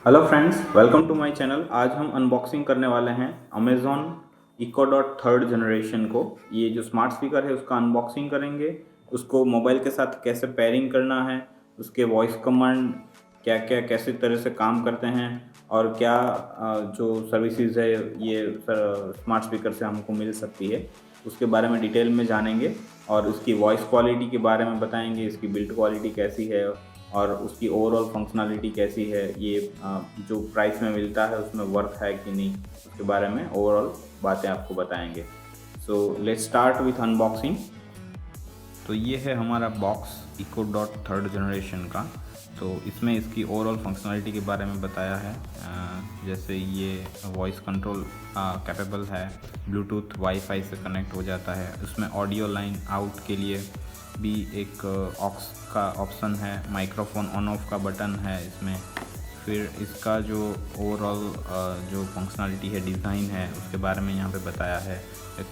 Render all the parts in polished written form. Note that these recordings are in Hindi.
Hello friends, welcome to my channel. आज हम अनबॉक्सिंग करने वाले हैं Amazon Echo Dot third generation को। ये जो स्मार्ट स्पीकर है उसका अनबॉक्सिंग करेंगे, उसको मोबाइल के साथ कैसे पेयरिंग करना है, उसके वॉइस कमांड क्या क्या कैसे तरह से काम करते हैं और क्या जो सर्विसेज है ये स्मार्ट स्पीकर से हमको मिल सकती है, उसके बारे में डिटेल में जानेंगे और उसकी वॉइस क्वालिटी के बारे में बताएंगे, इसकी बिल्ड क्वालिटी कैसी है और उसकी ओवरऑल फंक्शनलिटी कैसी है, ये जो प्राइस में मिलता है उसमें वर्थ है कि नहीं, उसके बारे में ओवरऑल बातें आपको बताएंगे। So let's start with unboxing. तो ये है हमारा box Echo Dot third generation का। तो इसमें इसकी ओवरऑल फंक्शनलिटी के बारे में बताया है, जैसे ये वॉइस कंट्रोल कैपेबल है, ब्लूटूथ वाईफाई से कनेक्ट हो जाता है, उसमें ऑडियो लाइन आउट के लिए भी एक ऑक्स का ऑप्शन है, माइक्रोफोन ऑन ऑफ का बटन है इसमें। फिर इसका जो ओवरऑल जो फंक्शनलिटी है, डिज़ाइन है, उसके बारे में यहाँ पे बताया है।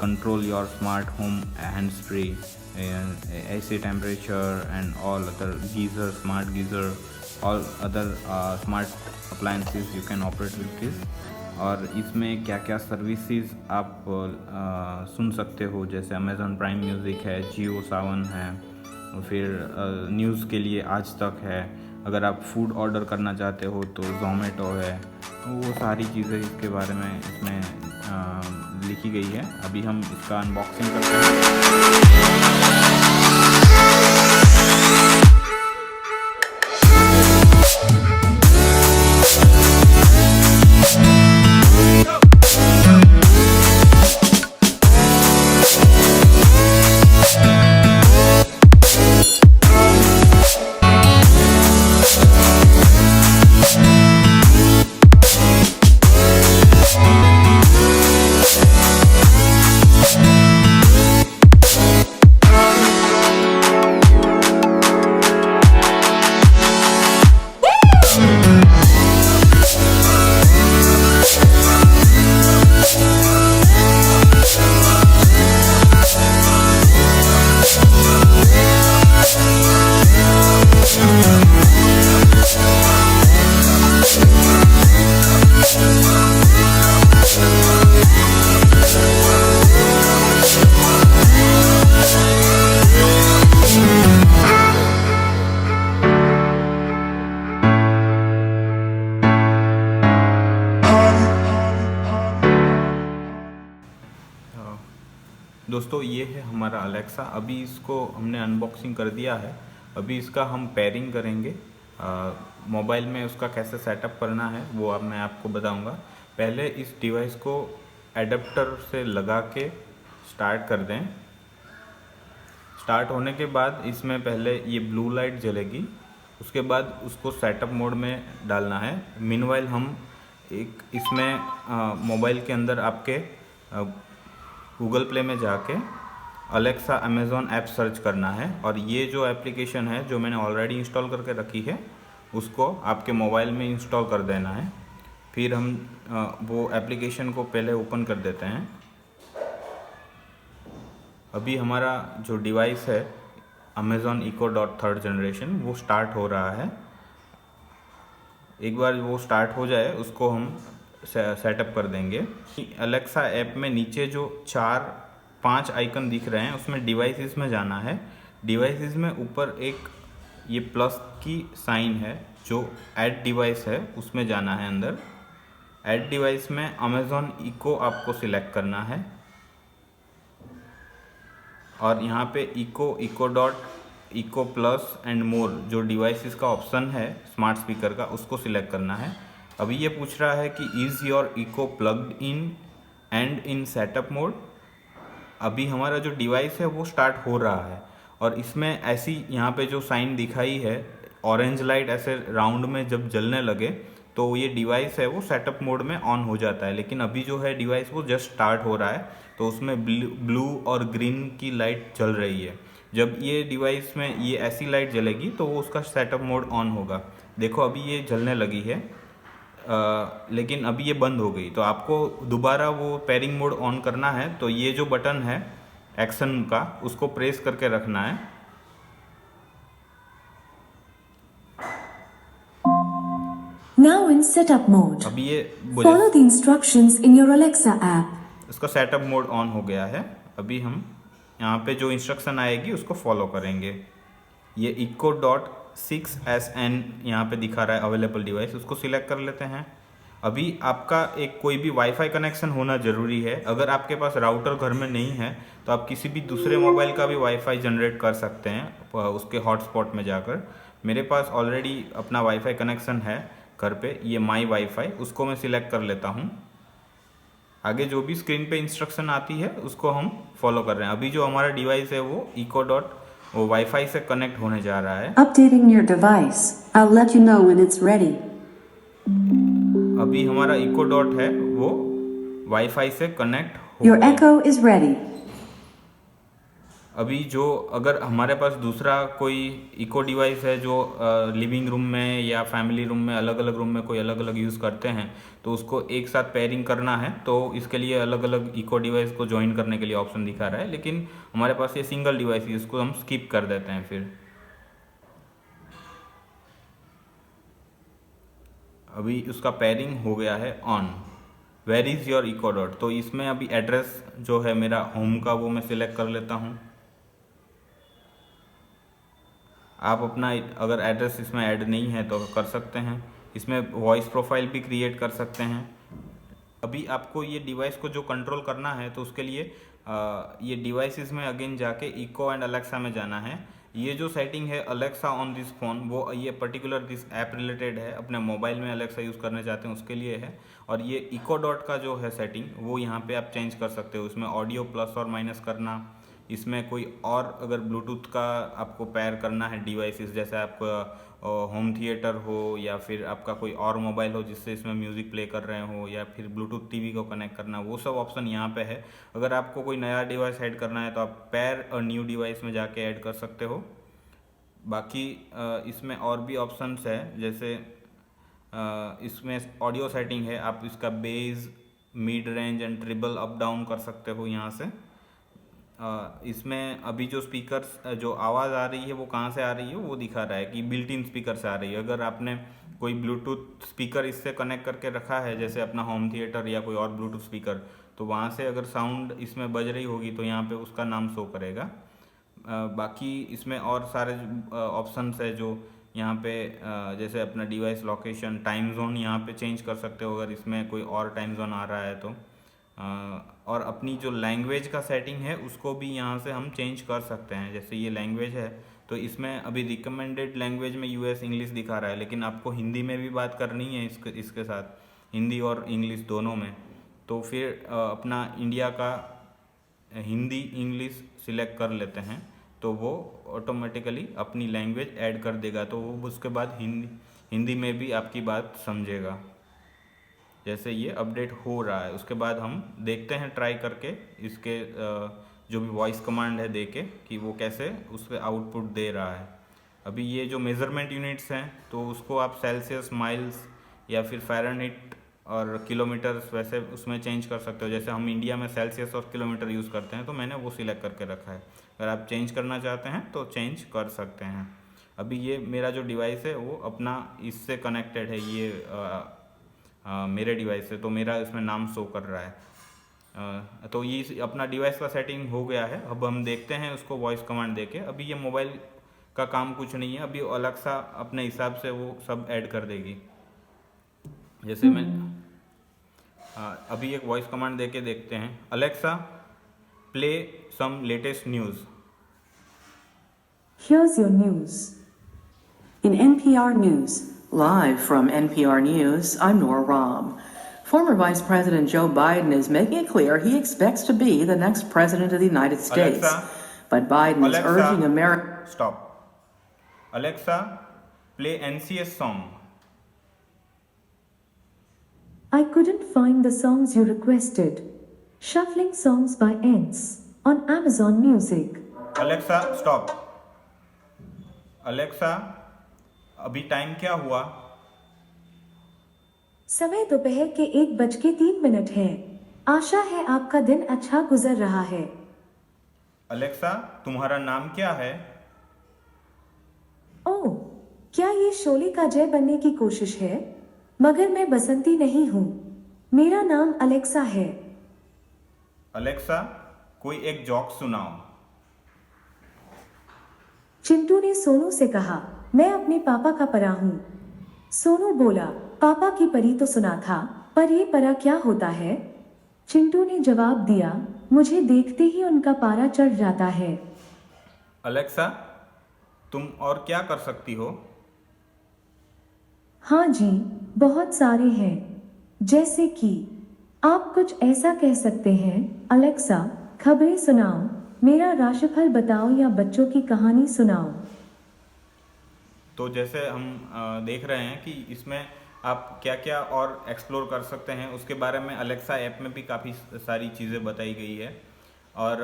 Control your smart home hands free, AC temperature and all other geyser, smart geyser, all other smart appliances you can operate with this। और इसमें क्या क्या सर्विसेज आप सुन सकते हो, जैसे अमेज़ॉन प्राइम म्यूज़िक है, जियो सावन है, फिर न्यूज़ के लिए आज तक है, अगर आप फूड ऑर्डर करना चाहते हो तो ज़ोमैटो है। तो वो सारी चीज़ें इसके बारे में इसमें लिखी गई है। अभी हम इसका अनबॉक्सिंग करते हैं। दोस्तों, ये है हमारा अलेक्सा। अभी इसको हमने अनबॉक्सिंग कर दिया है। अभी इसका हम पेयरिंग करेंगे। मोबाइल में उसका कैसे सेटअप करना है वो अब मैं आपको बताऊंगा। पहले इस डिवाइस को एडेप्टर से लगा के स्टार्ट कर दें। स्टार्ट होने के बाद इसमें पहले ये ब्लू लाइट जलेगी, उसके बाद उसको सेटअप मोड में डालना है। मीनवाइल हम एक इसमें मोबाइल के अंदर आपके गूगल प्ले में जाके अलेक्सा अमेज़ॉन ऐप सर्च करना है और ये जो एप्लीकेशन है जो मैंने ऑलरेडी इंस्टॉल करके रखी है उसको आपके मोबाइल में इंस्टॉल कर देना है। फिर हम वो एप्लीकेशन को पहले ओपन कर देते हैं। अभी हमारा जो डिवाइस है Amazon Echo Dot third generation वो स्टार्ट हो रहा है। एक बार वो स्टार्ट हो जाए उसको हम सेटअप कर देंगे। अलेक्सा ऐप में नीचे जो 4-5 आइकन दिख रहे हैं उसमें डिवाइसेस में जाना है। डिवाइसेस में ऊपर एक ये प्लस की साइन है जो ऐड डिवाइस है, उसमें जाना है अंदर। ऐड डिवाइस में अमेज़ॉन इको आपको सिलेक्ट करना है और यहाँ पे Echo Dot Echo Plus and more जो डिवाइसेस का ऑप्शन है स्मार्ट स्पीकर का, उसको सिलेक्ट करना है। अभी ये पूछ रहा है कि is your Echo plugged in and in setup mode. अभी हमारा जो डिवाइस है वो स्टार्ट हो रहा है और इसमें ऐसी यहाँ पे जो साइन दिखाई है ऑरेंज लाइट ऐसे राउंड में जब जलने लगे तो ये डिवाइस है वो सेटअप मोड में ऑन हो जाता है। लेकिन अभी जो है डिवाइस वो जस्ट स्टार्ट हो रहा है तो उसमें ब्लू और ग्रीन की लाइट जल रही है। जब ये डिवाइस में ये ऐसी लाइट जलेगी तो वो उसका सेटअप मोड ऑन होगा। देखो अभी ये जलने लगी है, लेकिन अभी ये बंद हो गई। तो आपको दोबारा वो पेयरिंग मोड ऑन करना है तो ये जो बटन है एक्शन का उसको प्रेस करके रखना है। Now in setup mode. अभी ये Follow the instructions in your Alexa app. इसका सेटअप मोड ऑन हो गया है। अभी हम यहाँ पे जो इंस्ट्रक्शन आएगी उसको फॉलो करेंगे। ये eco.6SN यहाँ पे दिखा रहा है अवेलेबल डिवाइस, उसको सिलेक्ट कर लेते हैं। अभी आपका एक कोई भी वाईफाई कनेक्शन होना ज़रूरी है। अगर आपके पास राउटर घर में नहीं है तो आप किसी भी दूसरे मोबाइल का भी वाईफाई जनरेट कर सकते हैं उसके हॉटस्पॉट में जाकर। मेरे पास ऑलरेडी अपना वाईफाई कनेक्शन है घर पे, ये माई वाईफाई, उसको मैं सिलेक्ट कर लेता हूँ। आगे जो भी स्क्रीन पे इंस्ट्रक्शन आती है उसको हम फॉलो कर रहे हैं। अभी जो हमारा डिवाइस है वो वो वाईफाई से कनेक्ट होने जा रहा है। Updating your device. I'll let you know when it's ready. अभी हमारा है वो वाईफाई से कनेक्ट हो Your गया। Echo is ready. अभी जो अगर हमारे पास दूसरा कोई इको डिवाइस है जो लिविंग रूम में या फैमिली रूम में अलग अलग रूम में कोई अलग अलग यूज़ करते हैं तो उसको एक साथ पेयरिंग करना है तो इसके लिए अलग अलग इको डिवाइस को ज्वाइन करने के लिए ऑप्शन दिखा रहा है। लेकिन हमारे पास ये सिंगल डिवाइस है, इसको हम स्किप कर देते हैं। फिर अभी उसका पेयरिंग हो गया है on. Where is your Echo Dot, तो इसमें अभी एड्रेस जो है मेरा होम का वो मैं सिलेक्ट कर लेता हूँ। आप अपना अगर एड्रेस इसमें ऐड नहीं है तो कर सकते हैं। इसमें वॉइस प्रोफाइल भी क्रिएट कर सकते हैं। अभी आपको ये डिवाइस को जो कंट्रोल करना है तो उसके लिए ये डिवाइसेस में अगेन जाके इको एंड अलेक्सा में जाना है। ये जो सेटिंग है अलेक्सा ऑन दिस फोन, वो ये पर्टिकुलर दिस ऐप रिलेटेड है, अपने मोबाइल में अलेक्सा यूज़ करना चाहते हैं उसके लिए है। और ये इको डॉट का जो है सेटिंग वो यहाँ पे आप चेंज कर सकते हो। उसमें ऑडियो प्लस और माइनस करना, इसमें कोई और अगर ब्लूटूथ का आपको पेयर करना है डिवाइसेस, जैसे आपका होम थिएटर हो या फिर आपका कोई और मोबाइल हो जिससे इसमें म्यूज़िक प्ले कर रहे हो या फिर ब्लूटूथ टीवी को कनेक्ट करना, वो सब ऑप्शन यहाँ पे है। अगर आपको कोई नया डिवाइस ऐड करना है तो आप पेयर और न्यू डिवाइस में जाके ऐड कर सकते हो। बाकी इसमें और भी ऑप्शंस है, जैसे इसमें ऑडियो सेटिंग है, आप इसका bass, mid range and treble up down कर सकते हो यहाँ से। इसमें अभी जो स्पीकर्स जो आवाज़ आ रही है वो कहाँ से आ रही है वो दिखा रहा है कि बिल्ट इन स्पीकर से आ रही है। अगर आपने कोई ब्लूटूथ स्पीकर इससे कनेक्ट करके रखा है जैसे अपना होम थिएटर या कोई और ब्लूटूथ स्पीकर, तो वहाँ से अगर साउंड इसमें बज रही होगी तो यहाँ पे उसका नाम शो करेगा। बाकी इसमें और सारे ऑप्शंस है जो यहाँ पे जैसे अपना डिवाइस लोकेशन, टाइम जोन यहाँ पे चेंज कर सकते हो अगर इसमें कोई और टाइम जोन आ रहा है तो। और अपनी जो लैंग्वेज का सेटिंग है उसको भी यहाँ से हम चेंज कर सकते हैं। जैसे ये लैंग्वेज है तो इसमें अभी रिकमेंडेड लैंग्वेज में यूएस इंग्लिश दिखा रहा है, लेकिन आपको हिंदी में भी बात करनी है इसके साथ, हिंदी और इंग्लिश दोनों में। तो फिर अपना इंडिया का हिंदी इंग्लिश सिलेक्ट कर लेते हैं तो वो ऑटोमेटिकली अपनी लैंग्वेज ऐड कर देगा, तो वो उसके बाद हिंदी में भी आपकी बात समझेगा। जैसे ये अपडेट हो रहा है उसके बाद हम देखते हैं ट्राई करके इसके जो भी वॉइस कमांड है देके कि वो कैसे उसके आउटपुट दे रहा है। अभी ये जो मेज़रमेंट यूनिट्स हैं तो उसको आप सेल्सियस, माइल्स या फिर फ़ारेनहीट और किलोमीटर्स वैसे उसमें चेंज कर सकते हो। जैसे हम इंडिया में सेल्सियस और किलोमीटर यूज़ करते हैं तो मैंने वो सिलेक्ट करके रखा है। अगर आप चेंज करना चाहते हैं तो चेंज कर सकते हैं। अभी ये मेरा जो डिवाइस है वो अपना इससे कनेक्टेड है, ये मेरे डिवाइस से, तो मेरा इसमें नाम शो कर रहा है। तो ये अपना डिवाइस का सेटिंग हो गया है। अब हम देखते हैं उसको वॉइस कमांड देके। अभी ये मोबाइल का काम कुछ नहीं है, अभी अलेक्सा अपने हिसाब से वो सब ऐड कर देगी। जैसे मैं अभी एक वॉइस कमांड देके देखते हैं, Alexa play some latest news. Here's your news. In NPR News. Live from NPR News, I'm Nora Rahm. Former Vice President Joe Biden is making it clear he expects to be the next president of the United States. Alexa, but Biden is urging America... Stop. Alexa, play NCS song. I couldn't find the songs you requested. Shuffling songs by Ents on Amazon Music. Alexa, stop. Alexa, अभी टाइम क्या हुआ? समय दोपहर के 1:03 है। आशा है आपका दिन अच्छा गुजर रहा है। अलेक्सा, तुम्हारा नाम क्या है? ओह, क्या ये शोले का जय बनने की कोशिश है? मगर मैं बसंती नहीं हूँ। मेरा नाम अलेक्सा है। अलेक्सा, कोई एक जोक सुनाओ। चिंटू ने सोनू से कहा, मैं अपने पापा का परा हूँ। सोनू बोला, पापा की परी तो सुना था, पर ये परा क्या होता है? चिंटू ने जवाब दिया, मुझे देखते ही उनका पारा चढ़ जाता है। अलेक्सा, तुम और क्या कर सकती हो? हाँ जी, बहुत सारे हैं। जैसे कि आप कुछ ऐसा कह सकते हैं, अलेक्सा, खबरें सुनाओ, मेरा राशिफल बताओ या बच्चों की कहानी सुनाओ। तो जैसे हम देख रहे हैं कि इसमें आप क्या क्या और एक्सप्लोर कर सकते हैं, उसके बारे में अलेक्सा ऐप में भी काफ़ी सारी चीज़ें बताई गई है। और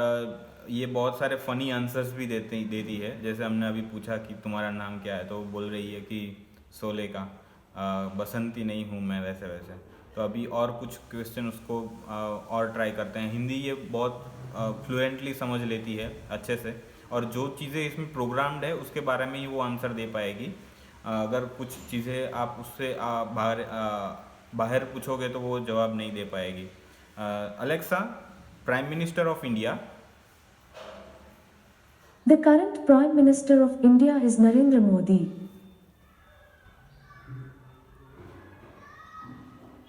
ये बहुत सारे फ़नी आंसर्स भी देती है। जैसे हमने अभी पूछा कि तुम्हारा नाम क्या है, तो वो बोल रही है कि शोले का, बसंती नहीं हूँ मैं, वैसे वैसे। तो अभी और कुछ क्वेश्चन उसको और ट्राई करते हैं। हिंदी ये बहुत फ्लुएंटली समझ लेती है अच्छे से, और जो चीज़ें इसमें प्रोग्राम्ड है उसके बारे में ही वो आंसर दे पाएगी। अगर कुछ चीज़ें आप उससे बाहर पूछोगे तो वो जवाब नहीं दे पाएगी। Alexa, prime minister of India. The current Prime Minister of India is Narendra Modi.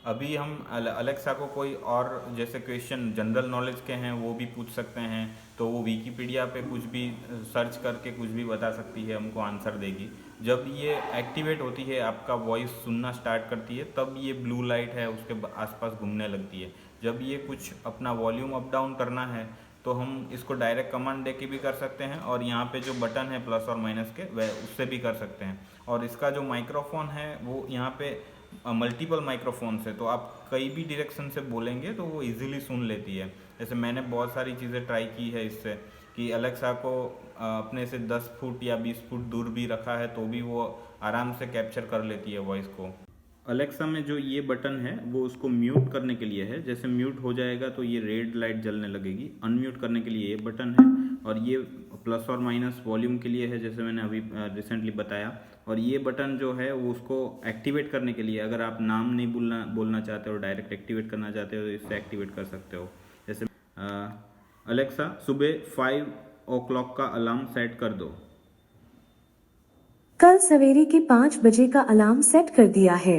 अभी हम अलेक्सा को कोई और जैसे क्वेश्चन जनरल नॉलेज के हैं वो भी पूछ सकते हैं, तो वो विकीपीडिया पे कुछ भी सर्च करके कुछ भी बता सकती है, हमको आंसर देगी। जब ये एक्टिवेट होती है, आपका वॉइस सुनना स्टार्ट करती है, तब ये ब्लू लाइट है उसके आसपास घूमने लगती है। जब ये कुछ अपना वॉल्यूम अप डाउन करना है तो हम इसको डायरेक्ट कमांड दे के भी कर सकते हैं, और यहाँ पे जो बटन है प्लस और माइनस के, वह उससे भी कर सकते हैं। और इसका जो माइक्रोफोन है वो यहाँ पे मल्टीपल माइक्रोफोन से, तो आप कई भी डायरेक्शन से बोलेंगे तो वो इजीली सुन लेती है। जैसे मैंने बहुत सारी चीज़ें ट्राई की है इससे, कि अलेक्सा को अपने से 10 फुट या 20 फुट दूर भी रखा है तो भी वो आराम से कैप्चर कर लेती है वॉइस को। अलेक्सा में जो ये बटन है वो उसको म्यूट करने के लिए है। जैसे म्यूट हो जाएगा तो ये रेड लाइट जलने लगेगी। अनम्यूट करने के लिए ये बटन है, और ये प्लस और माइनस वॉल्यूम के लिए है, जैसे मैंने अभी रिसेंटली बताया। और ये बटन जो है वो उसको एक्टिवेट करने के लिए, अगर आप नाम नहीं बोलना चाहते हो, डायरेक्ट एक्टिवेट करना चाहते हो, तो इससे एक्टिवेट कर सकते हो। जैसे अलेक्सा, सुबह 5 o'clock का अलार्म सेट कर दो। कल सवेरे के 5 बजे का अलार्म सेट कर दिया है।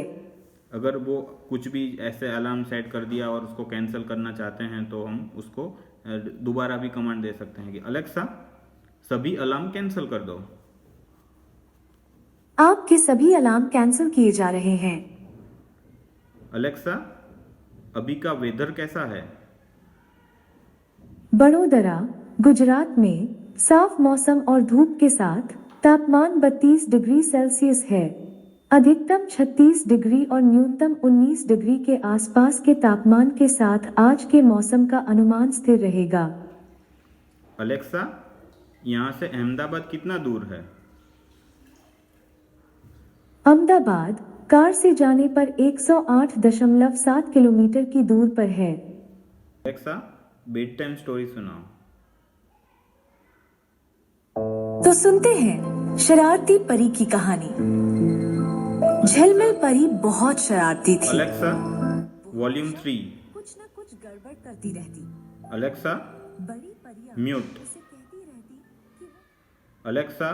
अगर वो कुछ भी ऐसे अलार्म सेट कर दिया और उसको कैंसिल करना चाहते हैं तो हम उसको दोबारा भी कमांड दे सकते हैं कि अलेक्सा, सभी अलार्म कैंसिल कर दो। आपके सभी अलार्म कैंसिल किए जा रहे हैं। अलेक्सा, अभी का वेदर कैसा है? बड़ोदरा, गुजरात में साफ मौसम और धूप के साथ तापमान 32 डिग्री सेल्सियस है। अधिकतम 36 डिग्री और न्यूनतम 19 डिग्री के आसपास के तापमान के साथ आज के मौसम का अनुमान स्थिर रहेगा। अलेक्सा, यहाँ से अहमदाबाद कितना दूर है? अहमदाबाद कार से जाने पर 108.7 किलोमीटर की दूर पर है। अलेक्सा, बेड टाइम स्टोरी सुनाओ। तो सुनते हैं शरारती परी की कहानी। झिलमिल परी बहुत शरारती थी। Alexa, volume 3। कुछ न कुछ गड़बड़ करती रहती। अलेक्सा, बड़ी परियां म्यूट। उसे कहती रहती कि अलेक्सा,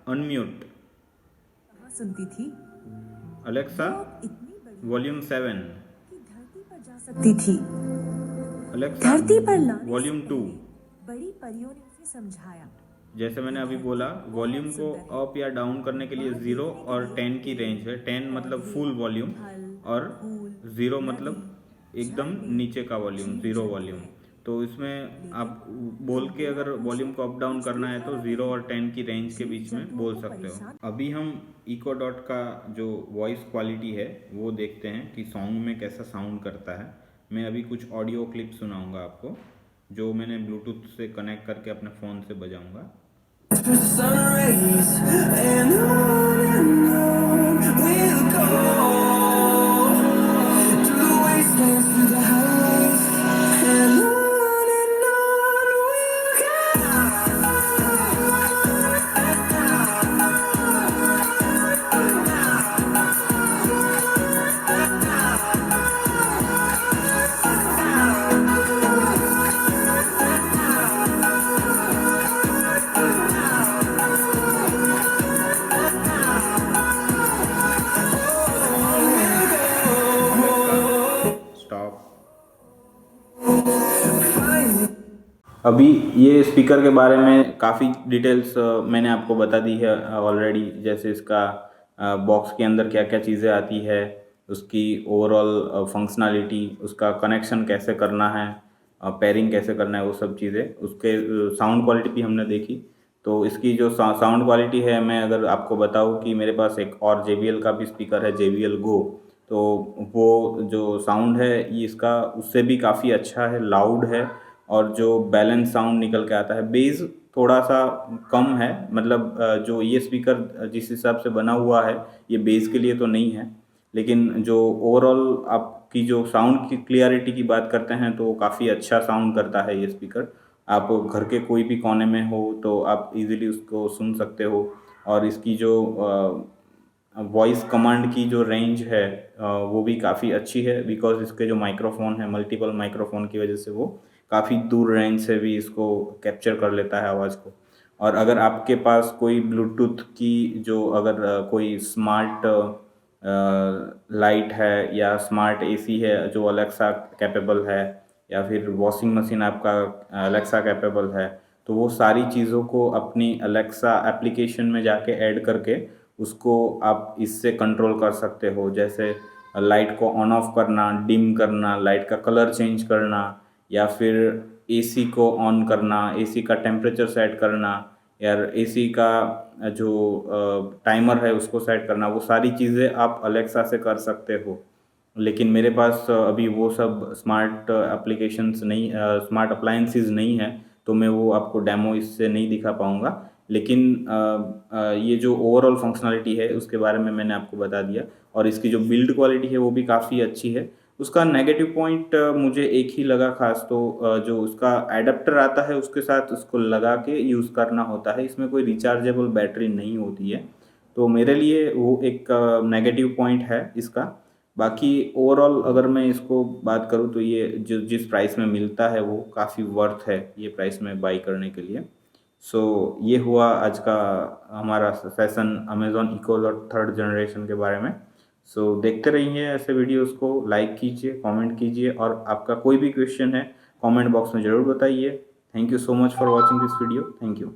अनम्यूट। कहाँ सुनती थी। अलेक्सा, इतनी बड़ी वॉल्यूम 7। कि धरती पर जा सकती थी। अलेक्सा, धरती पर लाने से वॉल्यूम 2। बड़ी परियों ने उसे समझाया। जैसे मैंने अभी बोला, वॉल्यूम को अप या डाउन करने के लिए 0 और 10 की रेंज है। 10 मतलब फुल वॉल्यूम, और 0 मतलब एकदम नीचे का वॉल्यूम, 0 वॉल्यूम। तो इसमें आप बोल के अगर वॉल्यूम को अप डाउन करना है तो 0 और 10 की रेंज के बीच में बोल सकते हो। अभी हम इको डॉट का जो वॉइस क्वालिटी है वो देखते हैं कि सॉन्ग में कैसा साउंड करता है। मैं अभी कुछ ऑडियो क्लिप सुनाऊंगा आपको, जो मैंने ब्लूटूथ से कनेक्ट करके अपने फ़ोन से बजाऊंगा। Sun rays and on we'll go through the wastelands, through the highways, and on we'll go. अभी ये स्पीकर के बारे में काफ़ी डिटेल्स मैंने आपको बता दी है ऑलरेडी, जैसे इसका बॉक्स के अंदर क्या क्या चीज़ें आती है, उसकी ओवरऑल फंक्शनैलिटी, उसका कनेक्शन कैसे करना है, पेयरिंग कैसे करना है, वो सब चीज़ें, उसके साउंड क्वालिटी भी हमने देखी। तो इसकी जो साउंड क्वालिटी है, मैं अगर आपको बताऊँ कि मेरे पास एक और JBL का भी स्पीकर है, JBL Go, तो वो जो साउंड है ये इसका उससे भी काफ़ी अच्छा है, लाउड है, और जो बैलेंस साउंड निकल के आता है, बेस थोड़ा सा कम है, मतलब जो ये स्पीकर जिस हिसाब से बना हुआ है ये बेस के लिए तो नहीं है, लेकिन जो ओवरऑल आपकी जो साउंड की क्लियरिटी की बात करते हैं तो काफ़ी अच्छा साउंड करता है ये स्पीकर। आप घर के कोई भी कोने में हो तो आप इजीली उसको सुन सकते हो, और इसकी जो वॉइस कमांड की जो रेंज है वो भी काफ़ी अच्छी है, बिकॉज इसके जो माइक्रोफोन है, मल्टीपल माइक्रोफोन की वजह से वो काफ़ी दूर रेंज से भी इसको कैप्चर कर लेता है आवाज़ को। और अगर आपके पास कोई ब्लूटूथ की जो अगर कोई स्मार्ट लाइट है या स्मार्ट एसी है जो अलेक्सा कैपेबल है, या फिर वॉशिंग मशीन आपका अलेक्सा कैपेबल है, तो वो सारी चीज़ों को अपनी अलेक्सा एप्लीकेशन में जाके ऐड करके उसको आप इससे कंट्रोल कर सकते हो, जैसे लाइट को ऑन ऑफ करना, डिम करना, लाइट का कलर चेंज करना, या फिर एसी को ऑन करना, एसी का टेम्परेचर सेट करना, या एसी का जो टाइमर है उसको सेट करना, वो सारी चीज़ें आप अलेक्सा से कर सकते हो। लेकिन मेरे पास अभी वो सब स्मार्ट एप्लीकेशंस नहीं, स्मार्ट अप्लायंसेस नहीं है, तो मैं वो आपको डेमो इससे नहीं दिखा पाऊँगा। लेकिन ये जो ओवरऑल फंक्शनैलिटी है उसके बारे में मैंने आपको बता दिया, और इसकी जो बिल्ड क्वालिटी है वो भी काफ़ी अच्छी है। उसका नेगेटिव पॉइंट मुझे एक ही लगा खास, तो जो उसका एडाप्टर आता है उसके साथ उसको लगा के यूज़ करना होता है, इसमें कोई रिचार्जेबल बैटरी नहीं होती है, तो मेरे लिए वो एक नेगेटिव पॉइंट है इसका। बाकी ओवरऑल अगर मैं इसको बात करूँ तो ये जो जिस प्राइस में मिलता है वो काफ़ी वर्थ है ये प्राइस में बाई करने के लिए। सो ये हुआ आज का हमारा session Amazon Echo Dot third generation के बारे में। सो देखते रहिए ऐसे वीडियोस को, लाइक कीजिए, कमेंट कीजिए, और आपका कोई भी क्वेश्चन है कमेंट बॉक्स में ज़रूर बताइए। Thank you so much for watching this video. Thank you.